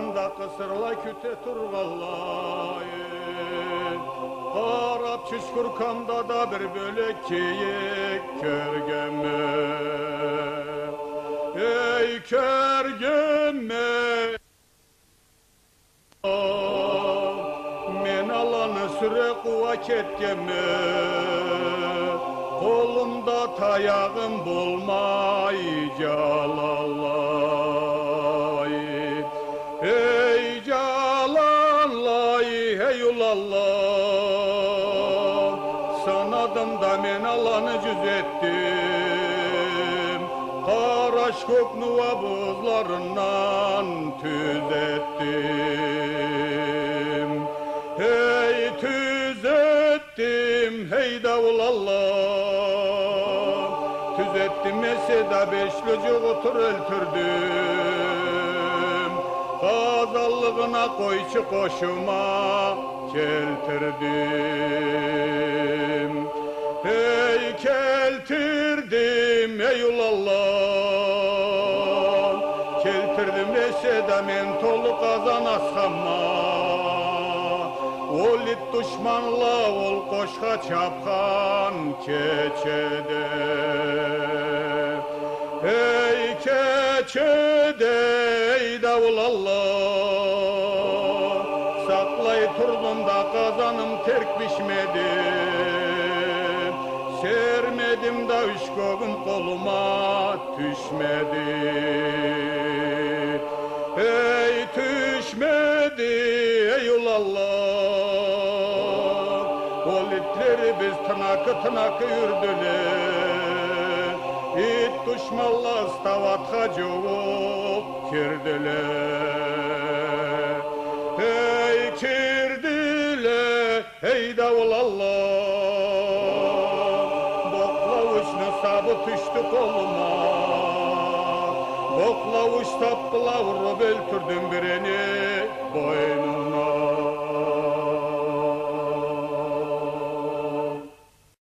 Kırganda kısırla küte turgallayın. Arap çüşkürkanda da bir bölek keyik körgeme. Ey körgeme, men alanı süre kuva ketkeme. Kolumda tayağım bulmay calalay. Ey calalay, hey ulallah. Sanadım da men alanı cüz ettim. Karaş koknuva buzlarından tüz ettim. Hey tüz ettim, hey davulallah. Tüz ettim meseda beş çocuk otur öldürdüm. Gazallığına koyçu koşuma keltirdim. Hey keltirdim ey ulallah. Keltirdim meseda men tolu kazan ashamma. Ol it düşmanla ol koşka çapkan keçede. Ey keçede ey davulallah. Saklay turdum da kazanım terk pişmedi. Sermedim da üç kogum koluma düşmedi. Ey düşmedi ey ulallah. Ol itleri biz tınakı yürüdüler. İt düşmanla stavatha joğup kirdiler. Ey kirdiler ey davulallah. Boklavuçlu sabı düştü koluma. Boklavuç taptıla vurup öldürdüm birini boynuna.